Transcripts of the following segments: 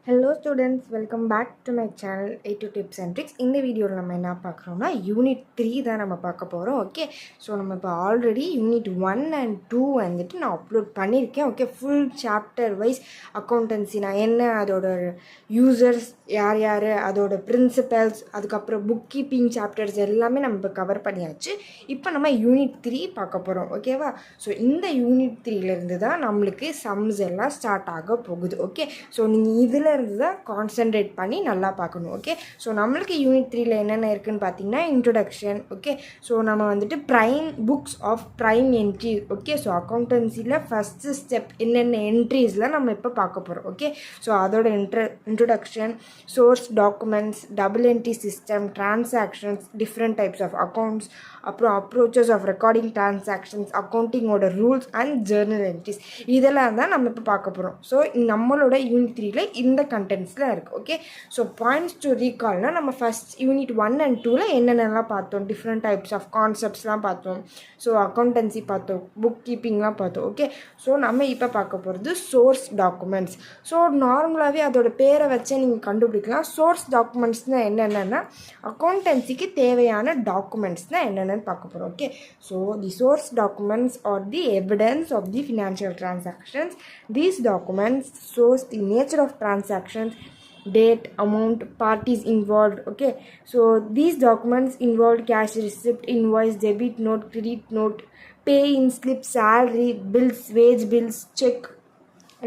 Hello students, welcome back to my channel A2 Tips and Tricks. இந்த வீடியோவில் நம்ம என்ன பார்க்குறோம்னா யூனிட் 3 தான் நம்ம பார்க்க போகிறோம். ஓகே, ஸோ நம்ம இப்போ ஆல்ரெடி யூனிட் 1 and 2 வந்துட்டு நான் அப்லோட் பண்ணியிருக்கேன். Okay, full chapter wise accountancy நான் என்ன, அதோட யூசர்ஸ் யார் யார், அதோட பிரின்சிபல்ஸ், அதுக்கப்புறம் புக் கீப்பிங் சாப்டர்ஸ் எல்லாமே நம்ம இப்போ கவர் பண்ணியாச்சு. இப்போ நம்ம யூனிட் 3 பார்க்க போகிறோம். ஓகேவா? ஸோ இந்த யூனிட் 3லேருந்து தான் நம்மளுக்கு சம்ஸ் எல்லாம் ஸ்டார்ட் ஆக போகுது. ஓகே, ஸோ நீங்கள் இதில் இருந்து தான் கான்சென்ட்ரேட் பண்ணி நல்லா பார்க்கணும். ஓகே, ஸோ நம்மளுக்கு யூனிட் 3ல என்னென்ன இருக்குதுன்னு பார்த்தீங்கன்னா இன்ட்ரொடக்ஷன். ஓகே, ஸோ நம்ம வந்துட்டு books of prime entry. Okay, so அக்கௌண்டன்சியில் ஃபஸ்ட்டு ஸ்டெப் என்னென்ன என்ட்ரிஸ்லாம் நம்ம இப்போ பார்க்க போகிறோம். ஓகே, ஸோ அதோட introduction, source documents, double entry system, transactions, different types of accounts, அப்புறம் அப்ரோச்சஸ் ஆஃப் ரெக்கார்டிங் டிரான்சாக்ஷன்ஸ், அக்கௌண்டிங்கோட ரூல்ஸ் அண்ட் ஜேர்னல் என்ட்ரிஸ், இதெல்லாம் தான் நம்ம இப்போ பார்க்க போகிறோம். ஸோ நம்மளோட யூனிட் 3ல இந்த கண்டென்ட்ஸில் இருக்குது. ஓகே, ஸோ பாயிண்ட்ஸ் டு ரீகால்னால் நம்ம ஃபஸ்ட் யூனிட் 1 and 2ல என்னென்னலாம் பார்த்தோம், டிஃப்ரெண்ட் டைப்ஸ் ஆஃப் கான்செப்ட்ஸ்லாம் பார்த்தோம். ஸோ அக்கௌண்டன்சி பார்த்தோம், புக் கீப்பிங்லாம் பார்த்தோம். ஓகே, ஸோ நம்ம இப்போ பார்க்க போகிறது சோர்ஸ் டாக்குமெண்ட்ஸ். ஸோ நார்மலாகவே அதோட பேரை வச்சே நீங்கள் கண்டுபிடிக்கலாம். சோர்ஸ் டாக்குமெண்ட்ஸ்னால் என்னென்னா அக்கௌண்டன்சிக்கு தேவையான டாக்குமெண்ட்ஸ் தான் என்னென்னு பார்க்க போகிறோம். Okay, so the source documents are the evidence of the financial transactions. These documents shows the nature of transactions, date, amount, parties involved. Okay, so these documents involve cash receipt, invoice, debit note, credit note, pay in slip, salary, bills, wage bills, check,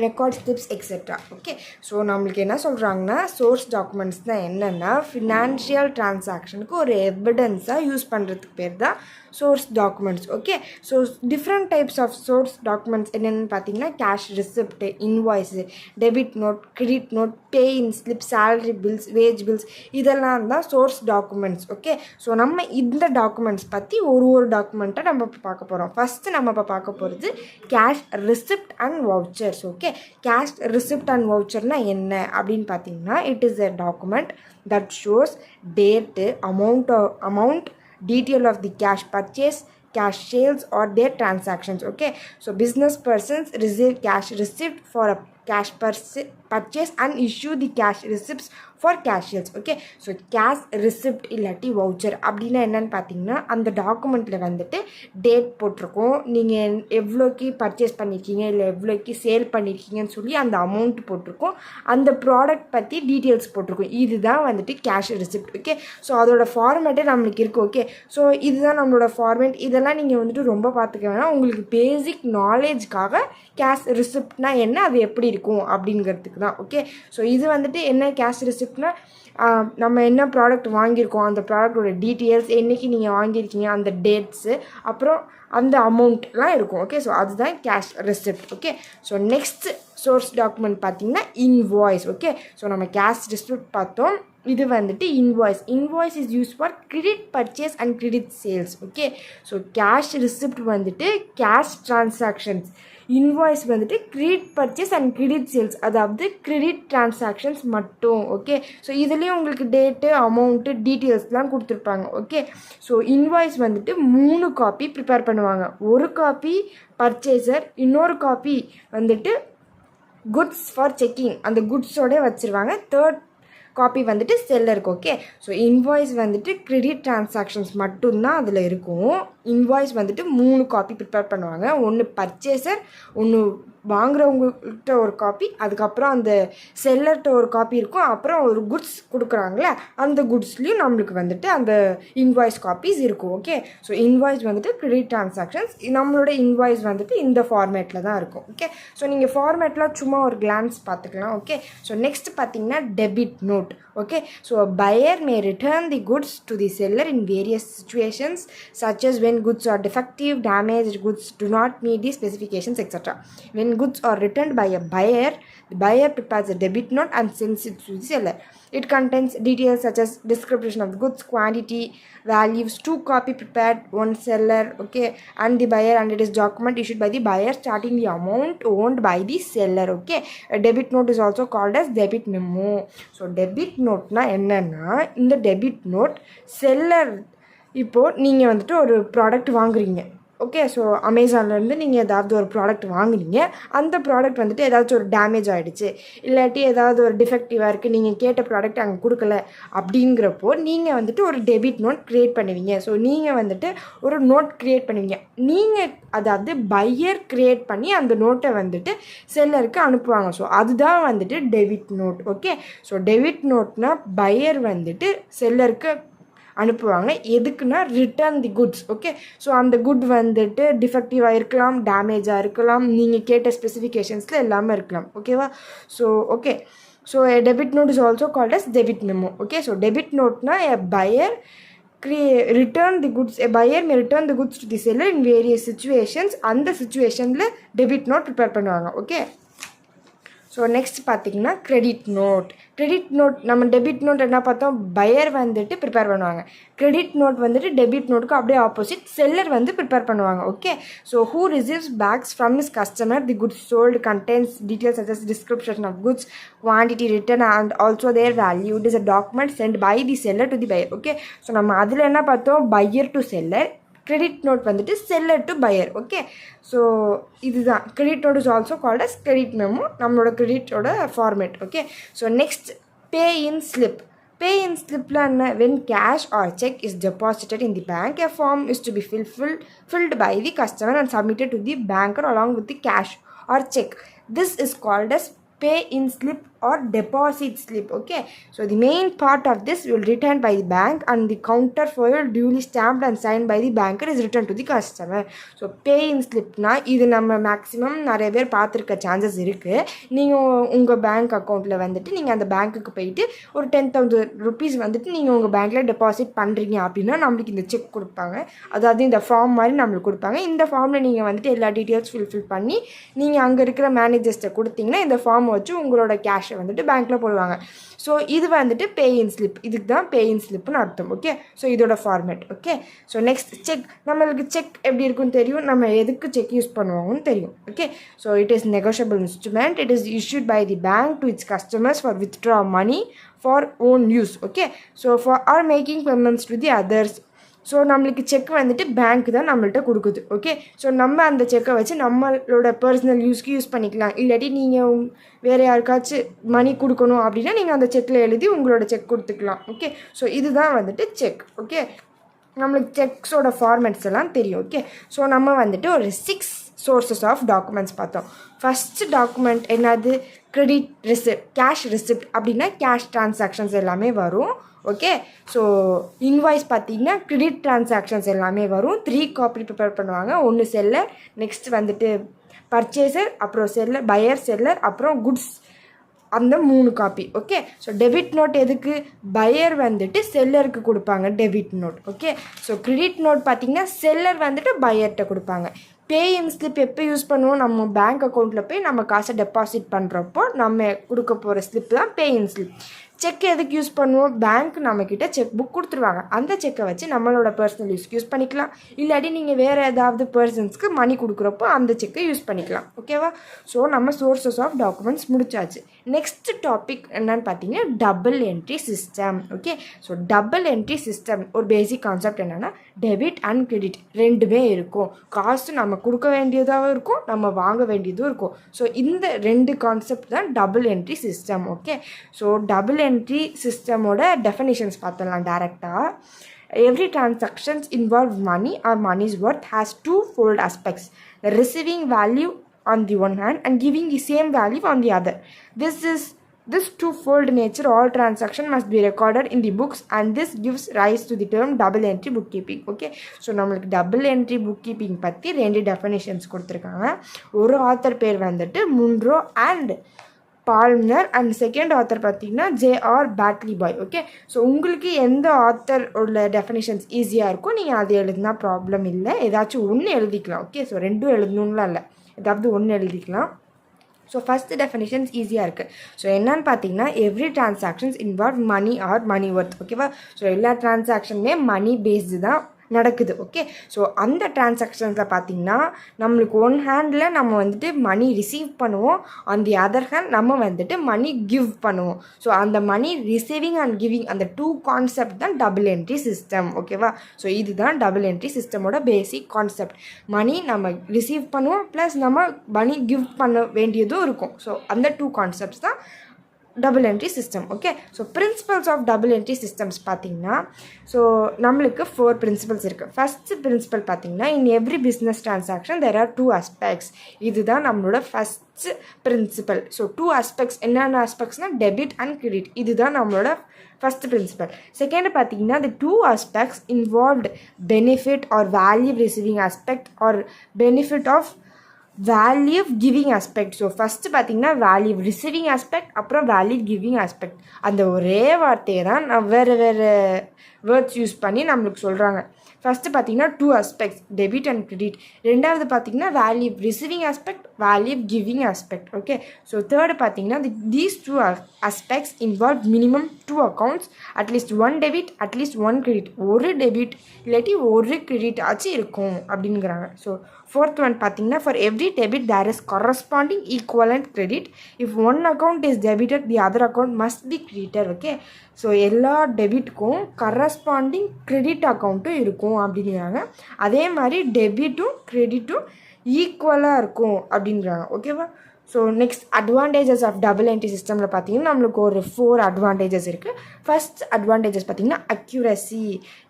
record slips etcetera. Okay, so நம்மளுக்கு என்ன சொல்கிறாங்கன்னா source documents தான் என்னென்னா financial டிரான்சாக்ஷனுக்கு ஒரு எவிடன்ஸாக use பண்ணுறதுக்கு பேர் தான் source documents. Okay, so different types of source documents என்னென்னு பார்த்தீங்கன்னா cash receipt, invoice, debit note, credit note, pay in slip, salary bills, wage bills, இதெல்லாம் தான் சோர்ஸ் டாக்குமெண்ட்ஸ். ஓகே, ஸோ நம்ம இந்த டாக்குமெண்ட்ஸ் பற்றி ஒரு டாக்குமெண்ட்டை நம்ம இப்போ பார்க்க போகிறோம். ஃபஸ்ட்டு நம்ம இப்போ பார்க்க போகிறது cash receipt and vouchers. Okay, cash receipt and வவுச்சர்னா என்ன அப்படின்னு பார்த்தீங்கன்னா it is a document that shows date, amount, detail of the cash purchase, cash sales or their transactions. Okay, so business persons receive cash receipt for a cash purchase and issue the cash receipts for cash sales. Okay, so cash receipt இல்லாட்டி voucher அப்படின்னா என்னென்னு பார்த்தீங்கன்னா அந்த டாக்குமெண்ட்டில் வந்துட்டு date போட்டிருக்கோம், நீங்கள் எவ்வளோக்கு purchase பண்ணியிருக்கீங்க இல்லை எவ்வளோக்கு சேல் பண்ணியிருக்கீங்கன்னு சொல்லி அந்த அமௌண்ட் போட்டிருக்கோம், அந்த ப்ராடக்ட் பற்றி டீட்டெயில்ஸ் போட்டிருக்கோம். இதுதான் வந்துட்டு கேஷ் ரிசிப்ட். ஓகே, ஸோ அதோட ஃபார்மேட்டே நம்மளுக்கு இருக்குது. ஓகே, ஸோ இதுதான் நம்மளோட ஃபார்மேட். இதெல்லாம் நீங்கள் வந்துட்டு ரொம்ப பார்த்துக்க வேணாம், உங்களுக்கு பேசிக் நாலேஜ்க்காக கேஷ் ரிசிப்ட்னா என்ன, அது எப்படி இருக்கும் அப்படிங்கிறதுக்கு தான். ஓகே, ஸோ இது வந்துட்டு என்ன கேஷ் ரிசிப்ட்னா நம்ம என்ன ப்ராடக்ட் வாங்கியிருக்கோம், அந்த ப்ராடக்டோட டீட்டெயில்ஸ், என்றைக்கு நீங்கள் வாங்கியிருக்கீங்க, அந்த டேட்ஸு, அப்புறம் அந்த அமௌண்ட்லாம் இருக்கும். ஓகே, ஸோ அதுதான் cash receipt. Okay, so next source document பார்த்தீங்கன்னா இன்வாய்ஸ். ஓகே, ஸோ நம்ம கேஷ் ரெசிப்ட் பார்த்தோம், இது வந்துட்டு invoice is use for credit purchase and credit sales. Okay, so cash receipt வந்துட்டு கேஷ் டிரான்சாக்ஷன்ஸ், இன்வாய்ஸ் வந்துட்டு credit purchase and credit sales, அதாவது credit transactions மட்டும். Okay, so இதுலேயும் உங்களுக்கு டேட்டு, அமௌண்ட்டு, டீட்டெயில்ஸ்லாம் கொடுத்துருப்பாங்க. ஓகே, ஸோ இன்வாய்ஸ் வந்துட்டு 3 காப்பி ப்ரிப்பேர் பண்ணுவாங்க. ஒரு காப்பி பர்ச்சேசர், இன்னொரு காப்பி வந்துட்டு குட்ஸ் ஃபார் செக்கிங், அந்த குட்ஸோடய வச்சுருவாங்க, தேர்ட் காப்பி வந்துட்டு செல்லருக்கு. ஓகே, ஸோ இன்வாய்ஸ் வந்துட்டு கிரெடிட் டிரான்சாக்ஷன்ஸ் மட்டும்தான் அதில் இருக்கும். இன்வாய்ஸ் வந்துட்டு 3 காப்பி ப்ரிப்பேர் பண்ணுவாங்க, ஒன்று பர்ச்சேசர், ஒன்று வாங்குறவங்கள்ட்ட ஒரு காப்பி, அதுக்கப்புறம் அந்த செல்லர்கிட்ட ஒரு காப்பி இருக்கும், அப்புறம் ஒரு குட்ஸ் கொடுக்குறாங்களே அந்த குட்ஸ்லேயும் நம்மளுக்கு வந்துட்டு அந்த இன்வாய்ஸ் காப்பீஸ் இருக்கும். ஓகே, ஸோ இன்வாய்ஸ் வந்துட்டு கிரெடிட் டிரான்சாக்ஷன்ஸ், நம்மளோட இன்வாய்ஸ் வந்துட்டு இந்த ஃபார்மேட்டில் தான் இருக்கும். ஓகே, ஸோ நீங்கள் ஃபார்மேட்டில் சும்மா ஒரு கிளான்ஸ் பார்த்துக்கலாம். ஓகே, ஸோ நெக்ஸ்ட் பார்த்தீங்கன்னா debit note. Okay, so a buyer may return the goods to the seller in various situations such as when goods are defective, damaged goods do not meet the specifications, etc. When goods are returned by a buyer, the buyer prepares a debit note and sends it to the seller. It contains details such as description of goods, quantity, values, 2 copy prepared, 1 seller, okay, and the buyer, and it is document issued by the buyer starting the amount owned by the seller. Okay, a debit note is also called as debit memo. So debit நோட்னா என்னன்னா இந்த debit note seller, இப்போது நீங்கள் வந்துட்டு ஒரு product வாங்குறீங்க, okay. So அமேசான்லேருந்து நீங்கள் ஏதாவது ஒரு ப்ராடக்ட் வாங்குனீங்க, அந்த ப்ராடக்ட் வந்துட்டு ஏதாச்சும் ஒரு டேமேஜ் ஆகிடுச்சு, இல்லாட்டி ஏதாவது ஒரு டிஃபெக்டிவாக இருக்குது, நீங்கள் கேட்ட ப்ராடக்ட் அங்கே கொடுக்கல அப்படிங்கிறப்போ நீங்கள் வந்துட்டு ஒரு டெபிட் நோட் க்ரியேட் பண்ணுவீங்க. ஸோ நீங்கள் வந்துட்டு ஒரு நோட் க்ரியேட் பண்ணுவீங்க. நீங்கள் அதாவது பையர் க்ரியேட் பண்ணி அந்த நோட்டை வந்துட்டு செல்லருக்கு அனுப்புவாங்க. ஸோ அதுதான் வந்துட்டு debit note. Okay. So debit நோட்னால் பையர் வந்துட்டு செல்லருக்கு அனுப்புவாங்க. எதுக்குன்னா return the goods. Okay. So அந்த குட் வந்துட்டு டிஃபெக்டிவாக இருக்கலாம், டேமேஜாக இருக்கலாம், நீங்கள் கேட்ட ஸ்பெசிஃபிகேஷன்ஸில் எல்லாமே இருக்கலாம். ஓகேவா? So okay. So a debit note is also called as debit memo. Okay. So debit note na a buyer return the goods. A buyer may return the goods to the seller in various situations. அந்த situationல debit note prepare பண்ணுவாங்க. Okay. So next பார்த்திங்கன்னா credit note. Credit note நம்ம debit note என்ன பார்த்தோம், buyer வந்துட்டு prepare பண்ணுவாங்க. Credit note வந்துட்டு டெபிட் நோட்டுக்கு அப்படியே ஆப்போசிட் செல்லர் வந்து ப்ரிப்பேர் பண்ணுவாங்க. Okay. So who receives backs from his customer the goods sold contents details such as description of goods, quantity returned and also their value. It is a document sent by the seller to the buyer. Okay. So நம்ம அதில் என்ன பார்த்தோம், buyer to seller, credit note வந்துட்டு seller to buyer. Okay. So இதுதான் credit note is also called as credit memo, நம்மளோட கிரெடிட்டோட format. Okay. So next pay in slip. Pay in slip என்ன, when cash or check is deposited in the bank, a form is to be filled by the customer and submitted to the banker along with the cash or check. This is called as pay in slip or deposit slip. Okay. So the main part of this will returned by the bank and the counterfoil duly stamped and signed by the banker is returned to the customer. So pay in slip na இது நம்ம maximum நிறைய பேர் பார்த்துருக்க chances இருக்குது. நீங்கள் உங்கள் bank அக்கௌண்ட்டில் வந்துட்டு நீங்கள் அந்த பேங்க்குக்கு போயிட்டு ஒரு 10,000 rupees வந்துட்டு நீங்கள் உங்கள் பேங்க்கில் டெபாசிட் பண்ணுறீங்க அப்படின்னா நம்மளுக்கு இந்த செக் கொடுப்பாங்க. அதாவது இந்த ஃபார்ம் மாதிரி நம்மளுக்கு கொடுப்பாங்க. இந்த ஃபார்மில் நீங்கள் வந்துட்டு எல்லா டீட்டெயில்ஸ் ஃபில் பண்ணி நீங்கள் அங்கே இருக்கிற மேனேஜர்ஸ்ட்டை கொடுத்தீங்கன்னா இந்த ஃபார்மை வச்சு உங்களோட கேஷை வந்துட்டு பேங்க்கில் போடுவாங்க. ஸோ இது வந்துட்டு பே இன் ஸ்லிப். இதுக்கு தான் பே இன் ஸ்லிப்னு அர்த்தம். ஓகே. ஸோ இதோட format. Okay. So next check. நம்மளுக்கு செக் எப்படி இருக்குன்னு தெரியும், நம்ம எதுக்கு செக் யூஸ் பண்ணுவாங்கன்னு தெரியும். Okay. So it is negotiable instrument. It is issued by the bank to its customers for withdraw money for own use. Okay. So for or making payments to the others. So நம்மளுக்கு check வந்துட்டு bank தான் நம்மள்கிட்ட கொடுக்குது. Okay. So நம்ம அந்த செக்கை வச்சு நம்மளோட பர்சனல் யூஸ்க்கு யூஸ் பண்ணிக்கலாம். இல்லாட்டி நீங்கள் வேறு யாருக்காச்சும் மணி கொடுக்கணும் அப்படின்னா நீங்கள் அந்த செக்கில் எழுதி உங்களோட செக் கொடுத்துக்கலாம். ஓகே. ஸோ இதுதான் வந்துட்டு செக். ஓகே. நம்மளுக்கு செக்ஸோட ஃபார்மேட்ஸ் எல்லாம் தெரியும். ஓகே. ஸோ நம்ம வந்துட்டு ஒரு 6 sources ஆஃப் டாக்குமெண்ட்ஸ் பார்த்தோம். ஃபஸ்ட்டு டாக்குமெண்ட் என்னது, கிரெடிட் ரிசிப்ட், கேஷ் ரிசிப்ட் அப்படின்னா கேஷ் ட்ரான்சாக்ஷன்ஸ் எல்லாமே வரும். ஓகே. ஸோ இன்வாய்ஸ் பார்த்தீங்கன்னா கிரெடிட் ட்ரான்சாக்ஷன்ஸ் எல்லாமே வரும். 3 காப்பி ப்ரிப்பேர் பண்ணுவாங்க. ஒன்று செல்லர், நெக்ஸ்ட் வந்துட்டு பர்ச்சேசர், அப்புறம் செல்லர், பையர், செல்லர், அப்புறம் குட்ஸ், அந்த 3 copy. Okay. So debit note எதுக்கு, பையர் வந்துட்டு செல்லருக்கு கொடுப்பாங்க debit note. Okay. So credit note பார்த்தீங்கன்னா செல்லர் வந்துட்டு பையர்கிட்ட கொடுப்பாங்க. பே இன் ஸ்லிப் எப்போ யூஸ் பண்ணுவோம், நம்ம பேங்க் அக்கௌண்ட்டில் போய் நம்ம காசை டெபாசிட் பண்ணுறப்போ நம்ம கொடுக்க போகிற ஸ்லிப் தான் பே இன் ஸ்லிப். செக் எதுக்கு யூஸ் பண்ணுவோம், பேங்க் நம்மக்கிட்ட செக் புக் கொடுத்துருவாங்க. அந்த செக்கை வச்சு நம்மளோட பர்சனல் யூஸ்க்கு யூஸ் பண்ணிக்கலாம். இல்லாட்டி நீங்கள் வேறு ஏதாவது பர்சன்ஸ்க்கு மணி கொடுக்குறப்போ அந்த செக்கை யூஸ் பண்ணிக்கலாம். ஓகேவா? ஸோ நம்ம சோர்ஸஸ் ஆஃப் டாக்குமெண்ட்ஸ் முடிச்சாச்சு. நெக்ஸ்ட் டாபிக் என்னன்னு பார்த்தீங்கன்னா double entry system. Okay. So double entry system ஒரு பேசிக் கான்செப்ட் என்னென்னா டெபிட் அண்ட் கிரெடிட் ரெண்டுமே இருக்கும். காசு நம்ம கொடுக்க வேண்டியதாகவும் இருக்கும், நம்ம வாங்க வேண்டியதும் இருக்கும். ஸோ இந்த 2 கான்செப்ட் தான் double entry system. Okay. So double entry சிஸ்டமோட டெஃபினிஷன்ஸ் பார்த்தலாம் டேரெக்டாக. Every transactions involve money or money's worth has 2-fold aspects. The receiving value on the one hand and giving the same value on the other. This two-fold nature all transaction must be recorded in the books and this gives rise to the term double entry bookkeeping. Okay. So நம்மளுக்கு double entry bookkeeping பற்றி 2 definitions கொடுத்துருக்காங்க. ஒரு author பேர் வந்துட்டு Munro and Palmer and second author பார்த்தீங்கன்னா J.R. Batley Boy. Okay. So உங்களுக்கு எந்த author உள்ள டெஃபினிஷன்ஸ் ஈஸியாக இருக்கும் நீங்கள் அது எழுதுனா ப்ராப்ளம் இல்லை. ஏதாச்சும் ஒன்று எழுதிக்கலாம். ஓகே. ஸோ 2 எழுதணும்லாம் இல்லை, ஏதாவது ஒன்று எழுதிக்கலாம். ஸோ ஃபஸ்ட்டு டெஃபினிஷன்ஸ் ஈஸியாக இருக்குது. ஸோ என்னன்னு பார்த்தீங்கன்னா every transactions involve money or money worth. ஓகேவா? ஸோ எல்லா டிரான்சாக்ஷனுமே மணி பேஸ்டு தான் நடக்குது. ஓகே, ஸோ அந்த டிரான்சாக்ஷன்ஸில் பார்த்திங்கன்னா நம்மளுக்கு ஒன் ஹேண்டில் நம்ம வந்துட்டு மணி ரிசீவ் பண்ணுவோம், ஆன் தி அதர் ஹேண்ட் நம்ம வந்துட்டு மணி கிவ் பண்ணுவோம். ஸோ அந்த மணி ரிசீவிங் அண்ட் கிவிங் அந்த 2 கான்செப்ட் தான் டபுள் என்ட்ரி சிஸ்டம். ஓகேவா, ஸோ இதுதான் டபுள் என்ட்ரி சிஸ்டமோட பேசிக் கான்செப்ட். மணி நம்ம ரிசீவ் பண்ணுவோம் ப்ளஸ் நம்ம மணி கிவ் பண்ண வேண்டியதும் இருக்கும். ஸோ அந்த 2 கான்செப்ட்ஸ் தான் double entry system. Okay, so principles of double entry systems பார்த்திங்கன்னா ஸோ நம்மளுக்கு 4 பிரின்சிபல்ஸ் இருக்குது. ஃபஸ்ட்டு பிரின்சிபல் பார்த்திங்கன்னா in every business transaction there are 2 aspects. இதுதான் நம்மளோட ஃபஸ்ட்டு பிரின்சிபல். ஸோ 2 ஆஸ்பெக்ட்ஸ் என்னென்ன ஆஸ்பெக்ட்ஸ்னால் டெபிட் அண்ட் கிரெடிட். இதுதான் நம்மளோட ஃபஸ்ட்டு பிரின்சிபல். செகண்ட் பார்த்திங்கன்னா the 2 aspects involved benefit or value receiving aspect or benefit of value giving aspect. So first பார்த்திங்கன்னா value receiving aspect, அப்புறம் value giving aspect. அந்த ஒரே வார்த்தையை தான் நான் வேறு வேர்ட்ஸ் யூஸ் பண்ணி நம்மளுக்கு சொல்கிறாங்க. ஃபஸ்ட்டு பார்த்திங்கன்னா 2 aspects டெபிட் அண்ட் கிரெடிட். ரெண்டாவது பார்த்திங்கன்னா value receiving aspect, value giving aspect. Okay, so third பார்த்திங்கன்னா these 2 aspects involve minimum 2 accounts, at least 1 debit at least 1 credit. ஒரு டெபிட் இல்லாட்டி ஒரு கிரெடிட் ஆச்சு இருக்கும் அப்படிங்கிறாங்க. ஸோ ஃபோர்த் ஒன் பார்த்திங்கன்னா for every debit there is corresponding equivalent credit. If one account is debited the other account must be credited. Okay, so எல்லா டெபிட்டுக்கும் corresponding credit அக்கௌண்ட்டும் இருக்கும் அப்படிங்கிறாங்க. அதே மாதிரி டெபிட்டும் கிரெடிட்டும் ஈக்குவலாக இருக்கும் அப்படின்றாங்க. ஓகேவா, so next advantages of double entry சிஸ்டமில் பார்த்தீங்கன்னா நம்மளுக்கு ஒரு 4 அட்வான்டேஜஸ் இருக்குது. ஃபர்ஸ்ட் அட்வான்டேஜஸ் பார்த்தீங்கன்னா அக்யூரசி.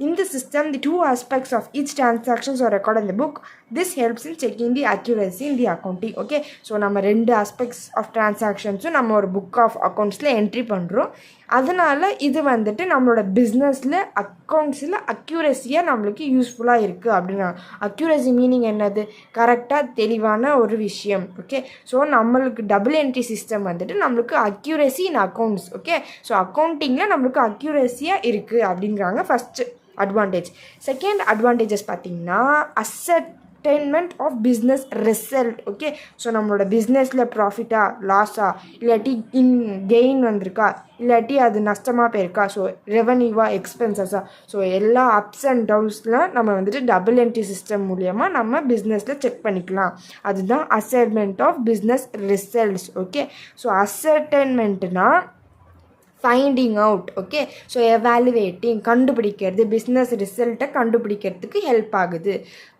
இந்த system the 2 aspects of each transactions are recorded in the book. This helps in checking the accuracy in the accounting. Okay, so நம்ம 2 aspects of transactionsம் நம்ம ஒரு புக் ஆஃப் அக்கௌண்ட்ஸில் என்ட்ரி பண்ணுறோம். அதனால் இது வந்துட்டு நம்மளோட பிஸ்னஸில் அக்கௌண்ட்ஸில் அக்யூரஸியாக நம்மளுக்கு யூஸ்ஃபுல்லாக இருக்குது அப்படின்னா. அக்யூரசி மீனிங் என்னது? கரெக்டாக தெளிவான ஒரு விஷயம். ஓகே, ஸோ நம்மளுக்கு டபுள் என்ட்ரி சிஸ்டம் வந்துட்டு நம்மளுக்கு accuracy in accounts. Okay, so அக்கௌண்டிங்கில் நம்மளுக்கு அக்யூரஸியாக இருக்குது அப்படிங்கிறாங்க ஃபஸ்ட்டு அட்வான்டேஜ். செகண்ட் அட்வான்டேஜஸ் பார்த்திங்கன்னா ascertainment of business result. Okay, so நம்மளோட பிஸ்னஸில் ப்ராஃபிட்டா லாஸா, இல்லாட்டி கெயின் வந்திருக்கா, இல்லாட்டி அது நஷ்டமாக போயிருக்கா, ஸோ ரெவன்யூவா எக்ஸ்பென்சஸா, ஸோ எல்லா அப்ஸ் அண்ட் டவுன்ஸில் நம்ம வந்துட்டு டபுள் என்ட்ரி சிஸ்டம் மூலிமா நம்ம பிஸ்னஸில் செக் பண்ணிக்கலாம். அதுதான் ascertainment of business results. Okay, so அசர்டைன்மெண்ட்னா finding out. Okay, so evaluating கண்டுபிடிக்கிறது, பிஸ்னஸ் ரிசல்ட்டை கண்டுபிடிக்கிறதுக்கு ஹெல்ப் ஆகுது.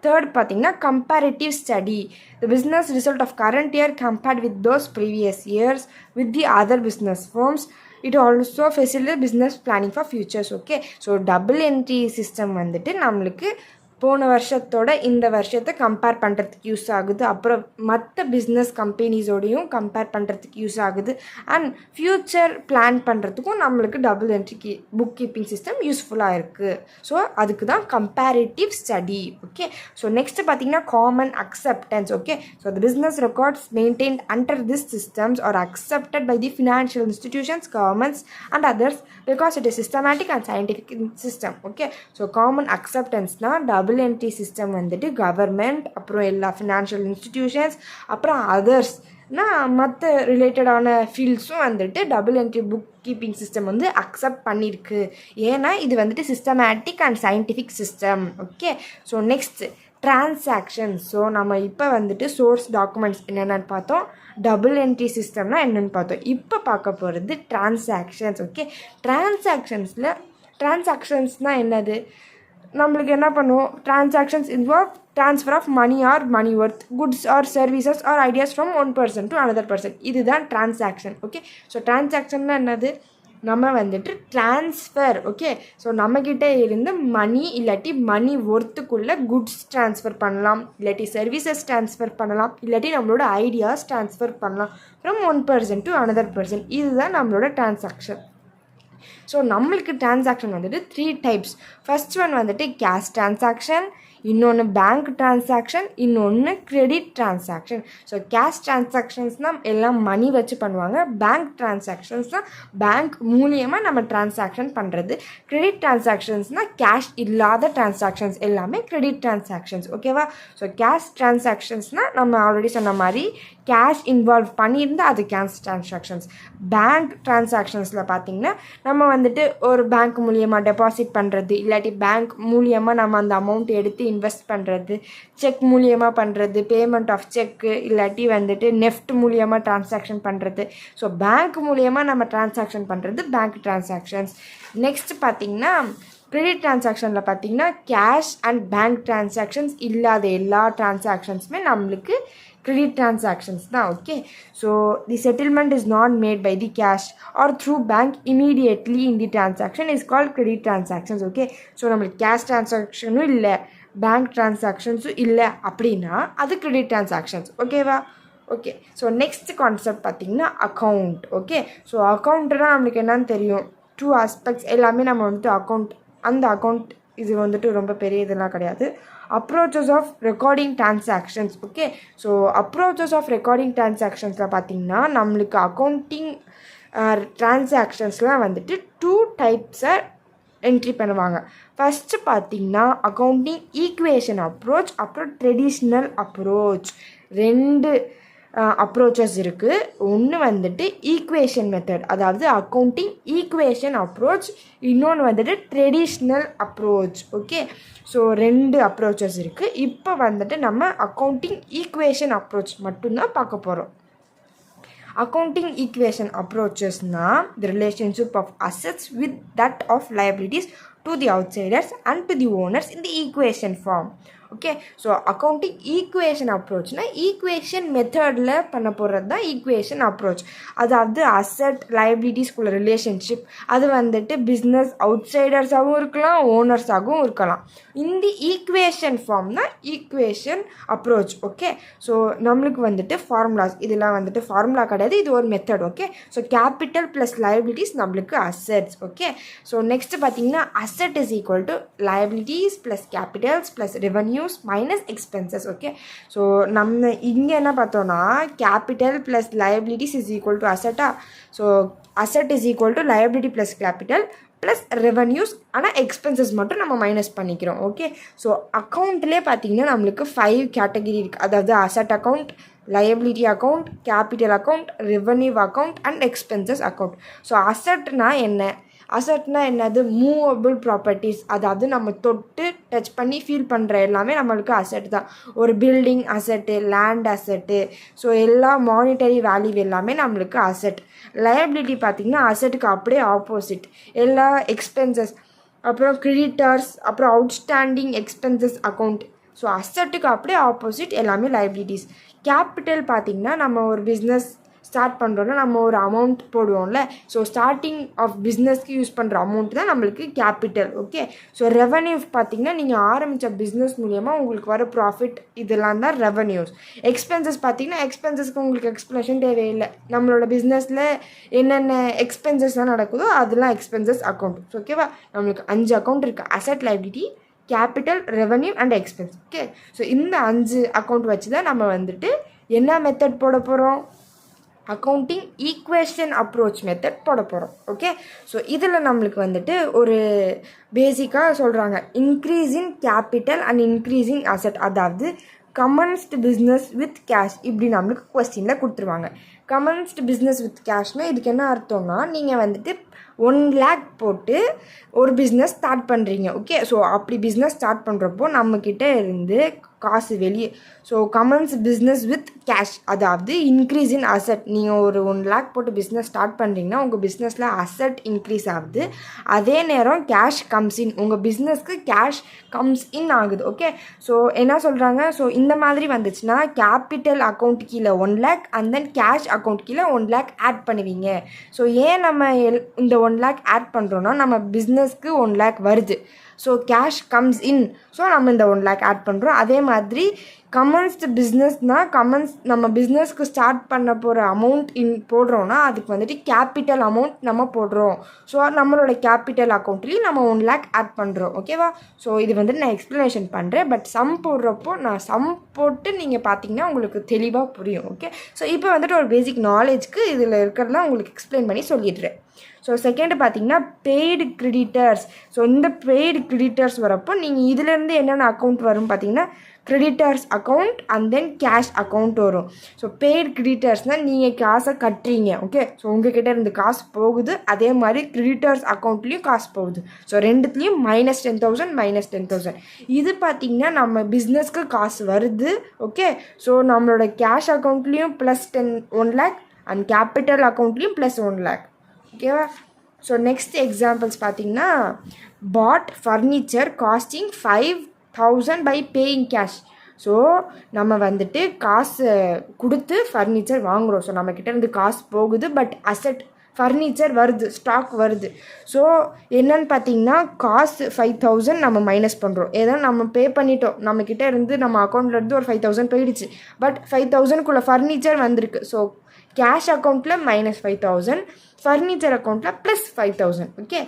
தேர்ட் பார்த்திங்கன்னா comparative study. The business result of current year compared with those previous years with the other business firms. It also facilitate business planning for futures. Okay, so double entry system வந்துட்டு நம்மளுக்கு போன வருஷத்தோட இந்த வருஷத்தை compare பண்ணுறதுக்கு use ஆகுது. அப்புறம் மற்ற பிஸ்னஸ் கம்பெனிஸோடையும் கம்பேர் பண்ணுறதுக்கு யூஸ் ஆகுது. அண்ட் ஃப்யூச்சர் பிளான் பண்ணுறதுக்கும் நம்மளுக்கு double entry bookkeeping system யூஸ்ஃபுல்லாக இருக்குது. ஸோ அதுக்கு தான் comparative study. Okay, so next பார்த்திங்கன்னா common acceptance. Okay, so the business records maintained under this systems are accepted by the financial institutions, governments and others because it is systematic and scientific system. Okay, so common அக்செப்டன்ஸ்னால் double entry system வந்துட்டு government, அப்புறம் எல்லா financial institutions, அப்புறம் அதர்ஸ்னா மற்ற ரிலேட்டடான ஃபீல்ட்ஸும் வந்துட்டு double entry bookkeeping system வந்து accept பண்ணியிருக்கு. ஏன்னா இது வந்துட்டு systematic and scientific system. Okay, so next transactions. So நம்ம இப்போ வந்துட்டு சோர்ஸ் டாக்குமெண்ட்ஸ் என்னென்னு பார்த்தோம், டபுள் என்ட்ரி சிஸ்டம்னா என்னென்னு பார்த்தோம். இப்போ பார்க்க போகிறது டிரான்சாக்ஷன்ஸ். ஓகே, டிரான்சாக்ஷன்ஸ்னால் என்னது? நம்மளுக்கு என்ன பண்ணுவோம், transactions involve transfer of money or money worth, goods or services or ideas from one person to another person. இதுதான் டிரான்சாக்ஷன். ஓகே, ஸோ டிரான்சாக்ஷன்னா என்னது? நம்ம வந்துட்டு ட்ரான்ஸ்ஃபர். ஓகே, ஸோ நம்மக்கிட்ட இருந்து மணி இல்லாட்டி மணி ஒர்த்துக்குள்ளே குட்ஸ் ட்ரான்ஸ்ஃபர் பண்ணலாம், இல்லாட்டி சர்வீசஸ் ட்ரான்ஸ்ஃபர் பண்ணலாம், இல்லாட்டி நம்மளோட ஐடியாஸ் ட்ரான்ஸ்ஃபர் பண்ணலாம் from one person to another person. இதுதான் நம்மளோட டிரான்சாக்ஷன். ஸோ நம்மளுக்கு டிரான்சாக்ஷன் வந்துட்டு 3 டைப்ஸ். ஃபர்ஸ்ட் ஒன் வந்துட்டு கேஷ் டிரான்சாக்ஷன், இன்னொன்று பேங்க் டிரான்சாக்ஷன், இன்னொன்று கிரெடிட் டிரான்சாக்ஷன். ஸோ கேஷ் டிரான்சாக்ஷன்ஸ்னால் எல்லாம் மணி வச்சு பண்ணுவாங்க. பேங்க் டிரான்சாக்ஷன்ஸ்னால் பேங்க் மூலியமாக நம்ம டிரான்சாக்ஷன் பண்ணுறது. கிரெடிட் டிரான்சாக்ஷன்ஸ்னால் கேஷ் இல்லாத டிரான்சாக்ஷன்ஸ் எல்லாமே கிரெடிட் டிரான்சாக்ஷன்ஸ். ஓகேவா? ஸோ கேஷ் டிரான்சாக்ஷன்ஸ்னால் நம்ம ஆல்ரெடி சொன்ன மாதிரி கேஷ் இன்வால்வ் பண்ணியிருந்தால் அது கேஷ் டிரான்சாக்ஷன்ஸ். பேங்க் டிரான்சாக்ஷன்ஸில் பார்த்திங்கன்னா நம்ம வந்துட்டு ஒரு பேங்க் மூலியமாக டெபாசிட் பண்ணுறது, இல்லாட்டி பேங்க் மூலியமாக நம்ம அந்த அமௌண்ட் எடுத்து இன்வெஸ்ட் பண்ணுறது, செக் மூலியமாக பண்ணுறது, பேமெண்ட் ஆஃப் செக்கு, இல்லாட்டி வந்துட்டு நெஃப்ட் மூலியமாக டிரான்சாக்ஷன் பண்ணுறது. ஸோ பேங்க் மூலியமாக நம்ம டிரான்சாக்ஷன் பண்ணுறது பேங்க் டிரான்சாக்ஷன்ஸ். நெக்ஸ்ட் பார்த்திங்கன்னா கிரெடிட் டிரான்சாக்ஷனில் பார்த்திங்கன்னா கேஷ் அண்ட் பேங்க் டிரான்சாக்ஷன்ஸ் இல்லாத எல்லா டிரான்சாக்ஷன்ஸுமே நம்மளுக்கு credit transactions தான். Okay, so the settlement is not made by the cash or through bank immediately in the transaction is called credit transactions. Okay, so நம்மளுக்கு cash டிரான்சாக்ஷனும் இல்லை, bank டிரான்சாக்ஷன்ஸும் இல்லை அப்படின்னா அது கிரெடிட் டிரான்சாக்ஷன்ஸ். ஓகேவா? ஓகே, ஸோ நெக்ஸ்ட் கான்செப்ட் பார்த்திங்கன்னா account. Okay, so அக்கௌண்ட்டுனா நம்மளுக்கு என்னன்னு தெரியும், 2 ஆஸ்பெக்ட்ஸ் எல்லாமே நம்ம வந்துட்டு அக்கௌண்ட், அந்த அக்கௌண்ட் இது வந்துட்டு ரொம்ப பெரிய இதெல்லாம் கிடையாது. Approaches of recording transactions. Okay, so approaches of recording டிரான்சாக்ஷன்ஸில் பார்த்திங்கன்னா நம்மளுக்கு அக்கௌண்டிங் டிரான்சாக்ஷன்ஸ்லாம் வந்துட்டு 2 டைப்ஸை என்ட்ரி பண்ணுவாங்க. ஃபஸ்ட்டு பார்த்திங்கன்னா அக்கௌண்டிங் ஈக்குவேஷன் அப்ரோச், அப்புறம் ட்ரெடிஷ்னல் அப்ரோச். 2 அப்ரோச்சஸ் இருக்குது. ஒன்று வந்துட்டு ஈக்குவேஷன் மெத்தட், அதாவது அக்கௌண்டிங் ஈக்குவேஷன் அப்ரோச், இன்னொன்று வந்துட்டு traditional approach. Okay, so 2 approaches இருக்குது. இப்போ வந்துட்டு நம்ம அக்கௌண்டிங் ஈக்குவேஷன் அப்ரோச் மட்டும்தான் பார்க்க போகிறோம். அக்கௌண்டிங் ஈக்குவேஷன் அப்ரோச்சஸ்னால் the relationship of assets with that of liabilities to the outsiders and to the owners in the equation form. Okay, so accounting equation அப்ரோச்னால் equation மெத்தடில் பண்ண போகிறது தான் ஈக்குவேஷன் அப்ரோச். அதாவது அசட் லைபிலிட்டிஸ்குள்ள ரிலேஷன்ஷிப் அது வந்துட்டு பிஸ்னஸ் அவுட்சைடர்ஸாகவும் இருக்கலாம், ஓனர்ஸாகவும் இருக்கலாம். இந்த ஈக்குவேஷன் ஃபார்ம் தான் ஈக்குவேஷன் அப்ரோச். ஓகே, ஸோ நம்மளுக்கு வந்துட்டு ஃபார்முலாஸ், இதெல்லாம் வந்துட்டு ஃபார்முலா கிடையாது, இது ஒரு method. Okay, so capital plus liabilities நம்மளுக்கு அசெட்ஸ். ஓகே, ஸோ நெக்ஸ்ட் பார்த்தீங்கன்னா asset is equal to liabilities plus capitals plus revenue minus expenses. Okay, so நம்ம இங்கே என்ன பார்த்தோன்னா capital plus liabilities is equal to asset. So asset is equal to liability plus capital plus revenues. ஆனால் expenses மட்டும் நம்ம minus பண்ணிக்கிறோம். Okay, so அக்கௌண்ட்லேயே பார்த்தீங்கன்னா நம்மளுக்கு 5 கேட்டகிரி இருக்குது. அதாவது asset account, liability account, capital account, revenue account and expenses account. So அசட்னா என்ன? அசட்னா என்னது? மூவபிள் ப்ராப்பர்ட்டிஸ், அதாவது நம்ம தொட்டு டச் பண்ணி ஃபீல் பண்ணுற எல்லாமே நம்மளுக்கு அசட் தான். ஒரு பில்டிங் அசட்டு, லேண்ட் அசட்டு, ஸோ எல்லா மானிட்டரி வேல்யூ எல்லாமே நம்மளுக்கு அசட். லயபிலிட்டி பார்த்திங்கன்னா அசட்டுக்கு அப்படியே ஆப்போசிட், எல்லா எக்ஸ்பென்சஸ், அப்புறம் கிரெடிட்டர்ஸ், அப்புறம் அவுட்ஸ்டாண்டிங் எக்ஸ்பென்சஸ் அக்கௌண்ட். ஸோ அசட்டுக்கு அப்படியே ஆப்போசிட் எல்லாமே லைபிலிட்டிஸ். கேபிட்டல் பார்த்திங்கன்னா நம்ம ஒரு பிஸ்னஸ் ஸ்டார்ட் பண்ணுறோன்னா நம்ம ஒரு அமௌண்ட் போடுவோம்ல, ஸோ ஸ்டார்டிங் ஆஃப் பிஸ்னஸ்க்கு யூஸ் பண்ணுற அமௌண்ட் தான் நம்மளுக்கு கேபிட்டல். ஓகே, ஸோ ரெவன்யூ பார்த்திங்கன்னா நீங்கள் ஆரம்பித்த பிஸ்னஸ் மூலியமாக உங்களுக்கு வர ப்ராஃபிட், இதெல்லாம் தான் ரெவன்யூஸ். எக்ஸ்பென்சஸ் பார்த்திங்கன்னா எக்ஸ்பென்சஸ்க்கு உங்களுக்கு எக்ஸ்ப்ளனேஷன் தேவையில்லை, நம்மளோட பிஸ்னஸில் என்னென்ன எக்ஸ்பென்சஸ்லாம் நடக்குதோ அதெல்லாம் எக்ஸ்பென்சஸ் அக்கௌண்ட். ஓகேவா? நம்மளுக்கு 5 அக்கௌண்ட் இருக்குது, asset, liability, capital, revenue and expense. Okay, so இந்த 5 அக்கௌண்ட் வச்சு தான் நம்ம வந்துட்டு என்ன மெத்தட் போட போகிறோம்? அக்கௌண்டிங் ஈக்குவேஷன் அப்ரோச் மெத்தட் போட போகிறோம். ஓகே, ஸோ இதில் நம்மளுக்கு வந்துட்டு ஒரு பேசிக்காக சொல்கிறாங்க, increasing capital and increasing asset, அதாவது கமன்ஸ்டு பிஸ்னஸ் வித் கேஷ், இப்படி நம்மளுக்கு கொஸ்டினில் கொடுத்துருவாங்க. கமன்ஸ்டு பிஸ்னஸ் வித் கேஷ்னால் இதுக்கு என்ன அர்த்தம்னா நீங்கள் வந்துட்டு 1 lakh போட்டு ஒரு பிஸ்னஸ் ஸ்டார்ட் பண்ணுறீங்க. ஓகே, ஸோ அப்படி பிஸ்னஸ் ஸ்டார்ட் பண்ணுறப்போ நம்மக்கிட்ட இருந்து காசு வெளியே, so commence business with cash, அதாவது இன்க்ரீஸ் இன் அசட். நீங்கள் ஒரு 1 lakh போட்டு பிஸ்னஸ் ஸ்டார்ட் பண்ணுறீங்கன்னா உங்கள் பிஸ்னஸில் அசட் இன்க்ரீஸ் ஆகுது, அதே நேரம் கேஷ் கம்ஸ் இன், உங்கள் பிஸ்னஸ்க்கு கேஷ் கம்ஸ் இன் ஆகுது. ஓகே, ஸோ என்ன சொல்கிறாங்க? ஸோ இந்த மாதிரி வந்துச்சுன்னா கேபிட்டல் அக்கௌண்ட் கீழே 1 lakh and then cash account கீழே 1 lakh ஆட் பண்ணுவீங்க. ஸோ ஏன் நம்ம இந்த 1 lakh ஆட் பண்ணுறோன்னா நம்ம பிஸ்னஸ்க்கு 1 lakh வருது, so cash comes in. So நம்ம இந்த 1 lakh ஆட் பண்ணுறோம். அதே மாதிரி கமன்ஸ்டு பிஸ்னஸ்னால் நம்ம பிஸ்னஸ்க்கு ஸ்டார்ட் பண்ண போகிற அமௌண்ட் போடுறோன்னா அதுக்கு வந்துட்டு கேபிட்டல் அமௌண்ட் நம்ம போடுறோம். ஸோ நம்மளோட கேபிட்டல் அக்கௌண்ட்லேயும் நம்ம 1 lakh ஆட் பண்ணுறோம். ஓகேவா? ஸோ இது வந்துட்டு நான் எக்ஸ்ப்ளனேஷன் பண்ணுறேன். பட் சம் போடுறப்போ நான் சம் போட்டு நீங்கள் பார்த்தீங்கன்னா உங்களுக்கு தெளிவாக புரியும். ஓகே, ஸோ இப்போ வந்துட்டு ஒரு பேசிக் நாலேஜ்க்கு இதில் இருக்கிறதெல்லாம் உங்களுக்கு எக்ஸ்பிளைன் பண்ணி சொல்லிடுறேன். ஸோ செகண்டு பார்த்தீங்கன்னா பெய்டு கிரெடிட்டர்ஸ். ஸோ இந்த பெய்டு கிரெடிட்டர்ஸ் வரப்போ நீங்கள் இதுலேருந்து என்னென்ன அக்கௌண்ட் வரும் பார்த்தீங்கன்னா creditors account and then cash account வரும். ஸோ பெய்டு கிரெடிட்டர்ஸ்னால் நீங்கள் காசை கட்டுறீங்க. ஓகே, ஸோ உங்ககிட்ட இருந்து காசு போகுது, அதே மாதிரி கிரெடிட்டர்ஸ் அக்கௌண்ட்லேயும் காசு போகுது. ஸோ ரெண்டுத்துலேயும் -10,000 -10,000. இது பார்த்திங்கன்னா நம்ம பிஸ்னஸ்க்கு காசு வருது. ஓகே, ஸோ நம்மளோட கேஷ் அக்கௌண்ட்லேயும் +1 lakh அண்ட் கேபிட்டல் அக்கௌண்ட்லேயும் +1 lakh. ஓகேவா? ஸோ நெக்ஸ்ட் எக்ஸாம்பிள்ஸ் பார்த்தீங்கன்னா bought furniture costing 5,000 by paying cash. So நம்ம வந்துட்டு காசு கொடுத்து ஃபர்னிச்சர் வாங்குகிறோம். ஸோ நம்மக்கிட்ட இருந்து காசு போகுது, பட் அசட் ஃபர்னிச்சர் வருது, ஸ்டாக் வருது. ஸோ என்னன்னு பார்த்தீங்கன்னா காசு 5,000 நம்ம மைனஸ் பண்ணுறோம். ஏதோ நம்ம பே பண்ணிட்டோம், நம்மக்கிட்ட இருந்து நம்ம அக்கௌண்ட்லேருந்து ஒரு 5,000 போயிடுச்சு, பட் 5,000க்குள்ளே ஃபர்னிச்சர் வந்திருக்கு. ஸோ கேஷ் அக்கௌண்ட்டில் -5,000, ஃபர்னிச்சர் அக்கௌண்ட்டில் +5,000. ஓகே,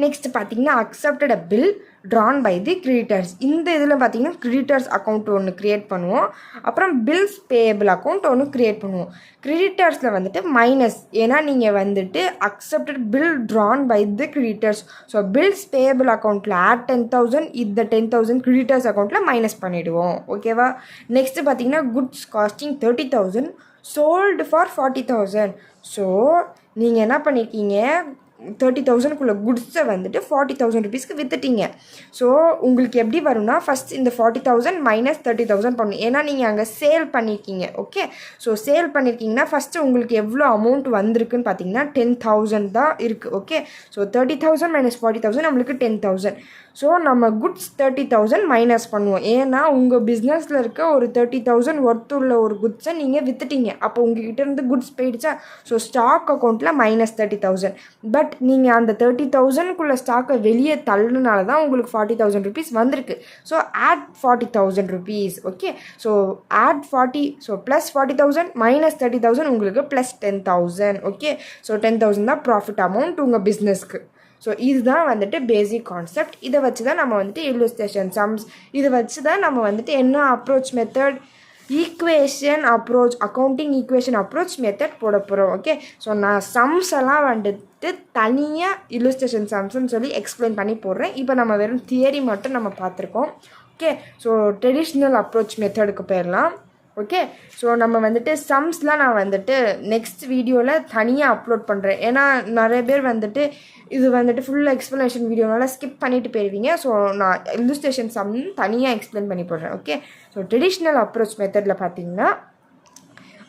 நெக்ஸ்ட் பார்த்தீங்கன்னா accepted a bill drawn by the creditors. இந்த இதில் பார்த்தீங்கன்னா கிரெடிட்டர்ஸ் அக்கௌண்ட் ஒன்று க்ரியேட் பண்ணுவோம், அப்புறம் பில்ஸ் பேயபிள் அக்கௌண்ட் ஒன்று க்ரியேட் பண்ணுவோம். கிரெடிட்டர்ஸில் வந்துட்டு மைனஸ், ஏன்னா நீங்கள் வந்துட்டு accepted bill drawn by the creditors. So bills payable அக்கௌண்ட்டில் ஆட் 10,000, இந்த 10,000 கிரெடிட்டர்ஸ் அக்கௌண்ட்டில் மைனஸ் பண்ணிவிடுவோம். ஓகேவா? நெக்ஸ்ட்டு பார்த்தீங்கன்னா goods costing 30,000 sold for 40,000. So நீங்கள் என்ன பண்ணியிருக்கீங்க, 30,000க்குள்ள குட்ஸை வந்துட்டு 40,000 ருபீஸ்க்கு விற்றுட்டீங்க. ஸோ உங்களுக்கு எப்படி வரும்னா ஃபஸ்ட் இந்த 40,000 -30,000 பண்ணணும், ஏன்னா நீங்கள் அங்கே சேல் பண்ணியிருக்கீங்க. ஓகே, ஸோ சேல் பண்ணியிருக்கீங்கன்னா ஃபஸ்ட்டு உங்களுக்கு எவ்வளோ அமௌண்ட் வந்திருக்குன்னு பார்த்தீங்கன்னா 10,000 தான் இருக்குது. ஓகே, ஸோ 30,000 - 40,000 நம்மளுக்கு 10,000. ஸோ நம்ம குட்ஸ் 30,000 மைனஸ் பண்ணுவோம், ஏன்னா உங்கள் பிஸ்னஸில் இருக்க ஒரு 30,000 ஒர்த்துள்ள ஒரு குட்ஸை நீங்கள் விற்றுட்டீங்க. அப்போ உங்ககிட்ட இருந்து குட்ஸ் போயிடுச்சா? ஸோ ஸ்டாக் அக்கௌண்ட்டில் -30,000. பட் நீங்கள் அந்த 30,000க்குள்ளே ஸ்டாக்கை வெளியே தள்ளுனால தான் உங்களுக்கு 40,000 ருபீஸ் வந்திருக்கு. So add 40,000 rupees. Okay, so add 40, so +40,000 -30,000 உங்களுக்கு +10,000. ஓகே, ஸோ 10,000 தான் ப்ராஃபிட் அமௌண்ட் உங்கள் பிஸ்னஸ்க்கு. ஸோ இதுதான் வந்துட்டு பேசிக் கான்செப்ட். இதை வச்சு தான் நம்ம வந்துட்டு இல்லுஸ்ட்ரேஷன் சம்ஸ், இதை வச்சு தான் நம்ம வந்துட்டு என்ன approach method, equation approach, accounting equation approach method போட போகிறோம். ஓகே, ஸோ நான் சம்ஸ் எல்லாம் வந்துட்டு தனியாக இல்லுஸ்ட்ரேஷன் சம்ஸ்ன்னு சொல்லி எக்ஸ்பிளைன் பண்ணி போடுறேன். இப்போ நம்ம வெறும் தியரி மட்டும் நம்ம பார்த்துருக்கோம். ஓகே, ஸோ ட்ரெடிஷ்னல் அப்ரோச் மெத்தடுக்கு போயிடலாம். ஓகே, ஸோ நம்ம வந்துட்டு சம்ஸ்லாம் நான் வந்துட்டு நெக்ஸ்ட் வீடியோவில் தனியாக அப்லோட் பண்ணுறேன், ஏன்னா நிறைய பேர் வந்துட்டு இது வந்துட்டு ஃபுல் எக்ஸ்ப்ளனேஷன் வீடியோனால ஸ்கிப் பண்ணிட்டு போயிடுவீங்க. ஸோ நான் இல்லுஸ்ட்ரேஷன் சம் தனியாக எக்ஸ்பிளைன் பண்ணி போடுறேன். ஓகே, ஸோ ட்ரெடிஷ்னல் அப்ரோச் மெத்தடில் பார்த்தீங்கன்னா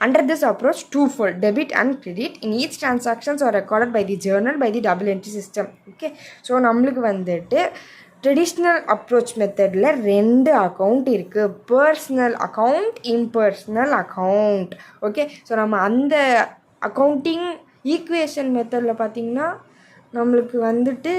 under this approach twofold debit and credit in each transactions are recorded by the journal by the double entry system. Okay, so நம்மளுக்கு வந்துட்டு ட்ரெடிஷ்னல் அப்ரோச் மெத்தடில் 2 account இருக்குது, personal account, impersonal account. Okay, so நம்ம அந்த accounting equation மெத்தடில் பார்த்திங்கன்னா நம்மளுக்கு வந்துட்டு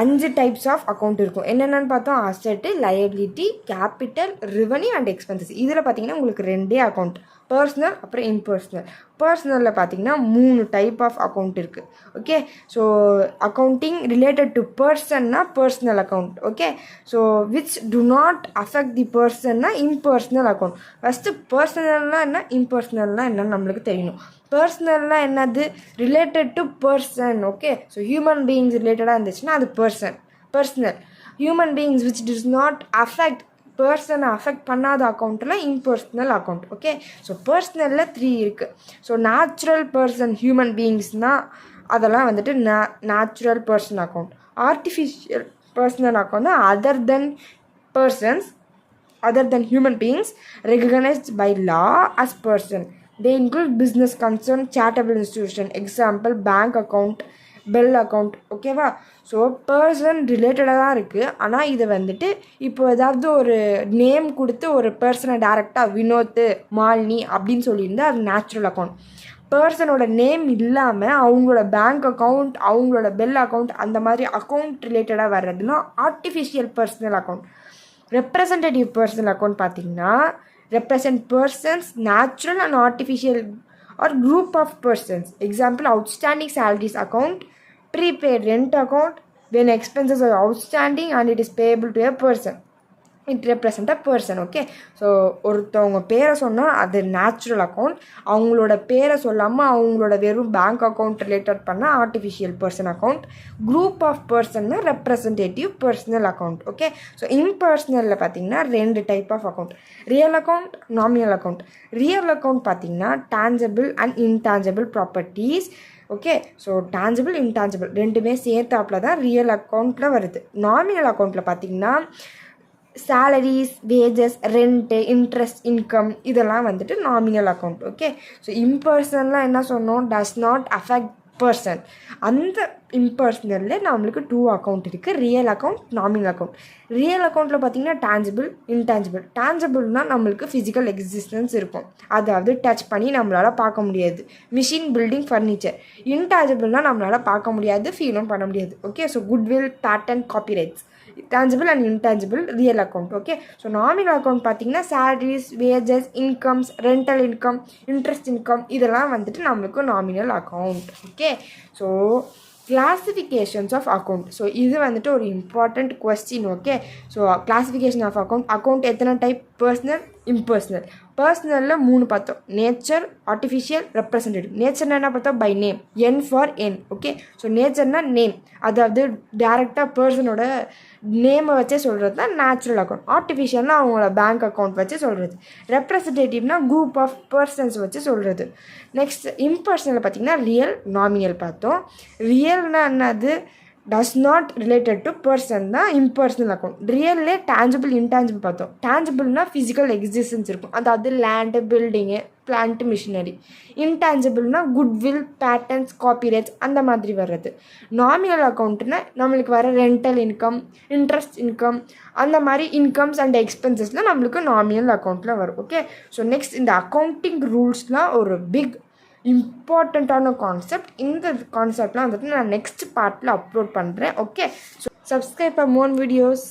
5 டைப்ஸ் ஆஃப் அக்கௌண்ட் இருக்கும். என்னென்னு பார்த்தோம், asset, liability, capital, revenue and expenses. இதில் பார்த்தீங்கன்னா உங்களுக்கு 2 அக்கௌண்ட், பர்சனல் அப்புறம் இம்பர்சனல். பர்சனலில் பார்த்தீங்கன்னா 3 டைப் ஆஃப் அக்கௌண்ட் இருக்குது. Okay, so accounting related to பர்சன்னா personal account. Okay, so which do not affect the பர்சன்னா இம்பர்சனல் அக்கௌண்ட். ஃபஸ்ட்டு பர்சனல்னால் என்ன, இம்பர்சனல்னால் என்னன்னு நம்மளுக்கு தெரியணும். பர்சனல்னால் என்னது, related to person. Okay, so human beings ரிலேட்டடாக இருந்துச்சுன்னா அது personal. Human beings which does not affect பர்சனை அஃபெக்ட் பண்ணாத அக்கௌண்ட்டில் இம்பர்சனல் அக்கௌண்ட். ஓகே, ஸோ பர்சனலில் 3 இருக்குது. ஸோ நேச்சுரல் பர்சன் ஹியூமன் பீயிங்ஸ்னால் அதெல்லாம் வந்துட்டு natural person account. Artificial personal account other than persons, other than human beings recognised by law as person. They include business concern, charitable institution, example bank account, bell account. ஓகேவா? So person ரிலேட்டடாக தான் இருக்குது. ஆனால் இதை வந்துட்டு இப்போ ஏதாவது ஒரு நேம் கொடுத்து ஒரு பர்சனை டேரெக்டாக வினோத், மாலினி அப்படின்னு சொல்லியிருந்தால் அது நேச்சுரல் அக்கௌண்ட். பர்சனோட நேம் இல்லாமல் அவங்களோட பேங்க் அக்கௌண்ட், அவங்களோட பெல் அக்கௌண்ட், அந்த மாதிரி அக்கௌண்ட் ரிலேட்டடாக வர்றதுன்னா artificial personal account. Representative personal account பார்த்திங்கன்னா represent persons, natural and artificial or group of persons. Example, outstanding salaries account, prepaid rent account, when expenses are outstanding and it is payable to a person. It represent a person. Okay, so ஒருத்தவங்க பேரை சொன்னால் அது natural account, அவங்களோட பேரை சொல்லாமல் அவங்களோட வெறும் bank account related பண்ணால் artificial person account. Group of பர்சன்னா representative personal account. Okay, so இம்பர்சனலில் பார்த்தீங்கன்னா 2 type of account, real account, nominal account. Real account பார்த்தீங்கன்னா tangible and intangible properties. Okay, so tangible intangible ரெண்டுமே சேர்த்தாப்புல தான் ரியல் அக்கௌண்ட்டில் வருது. நாமினல் அக்கௌண்ட்டில் பார்த்தீங்கன்னா salaries, wages, rent, interest, income இதெல்லாம் வந்துட்டு நாமினல் அக்கௌண்ட். ஓகே, ஸோ இம்பர்சனலாக என்ன சொன்னோம், டஸ் நாட் அஃபெக்ட் பர்சன். அந்த இம்பர்சனலில் நம்மளுக்கு 2 அக்கௌண்ட் இருக்குது, real account, nominal account. Real அக்கௌண்ட்டில் பார்த்தீங்கன்னா டேஞ்சபிள், இன்டான்ஜிபிள். டேஞ்சபிள்னால் நம்மளுக்கு ஃபிசிக்கல் எக்ஸிஸ்டன்ஸ் இருக்கும், அதாவது டச் பண்ணி நம்மளால் பார்க்க முடியாது, மிஷின், பில்டிங், ஃபர்னிச்சர். இன்டான்ஜிபிள்னால் நம்மளால் பார்க்க முடியாது, ஃபீலும் பண்ண முடியாது. Okay, so goodwill, patent, copyrights. tangible and intangible real account. Okay, so nominal account பார்த்தீங்கன்னா salaries, wages, incomes, rental income, interest income இதெல்லாம் வந்துட்டு நம்மளுக்கு nominal account. Okay, so classifications of account. So இது வந்துட்டு ஒரு important question. Okay, so classification of account எத்தனை type, personal, impersonal. பர்சனலில் 3 பார்த்தோம், நேச்சர், ஆர்டிஃபிஷியல், ரெப்ரசன்டேட்டிவ். நேச்சர்னா என்ன பார்த்தோம், by name, N for N. Okay, so நேச்சர்னா நேம், அதாவது டேரெக்டாக பர்சனோட நேமை வச்சே சொல்கிறது தான் நேச்சுரல் அக்கௌண்ட். ஆர்டிஃபிஷியல்னால் அவங்களோட பேங்க் அக்கௌண்ட் வச்சு சொல்கிறது. ரெப்ரசன்டேட்டிவ்னா குரூப் ஆஃப் பர்சன்ஸ் வச்சு சொல்கிறது. நெக்ஸ்ட் இம்பர்சனல் பார்த்திங்கன்னா ரியல், நாமினல் பார்த்தோம். ரியல்னா என்னது, does not related to person தான் இம்பர்சனல் அக்கௌண்ட். ரியல்லே டேஞ்சபிள், இன்டான்ஜிபிள் பார்த்தோம். டேஞ்சபிள்னா ஃபிசிக்கல் எக்ஸிஸ்டன்ஸ் இருக்கும், அதாவது லேண்டு, பில்டிங்கு, பிளான்ட், மிஷினரி. இன்டான்ஜிபிள்னா குட்வில், பேட்டன்ஸ், காப்பிரைட்ஸ் அந்த மாதிரி வர்றது. நாமினல் அக்கௌண்ட்னா நம்மளுக்கு வர ரெண்டல் இன்கம், இன்ட்ரெஸ்ட் இன்கம், அந்த மாதிரி இன்கம்ஸ் அண்ட் எக்ஸ்பென்சஸ்லாம் நம்மளுக்கு நாமினல் அக்கௌண்ட்டில் வரும். ஓகே, ஸோ நெக்ஸ்ட் இந்த அக்கௌண்டிங் ரூல்ஸ்லாம் ஒரு பிக் இம்பார்ட்டண்ட்டான கான்செப்ட். இந்த கான்செப்ட்லாம் வந்துட்டு நான் நெக்ஸ்ட் பார்ட்டில் அப்லோட் பண்ணுறேன். Okay, so subscribe for more videos.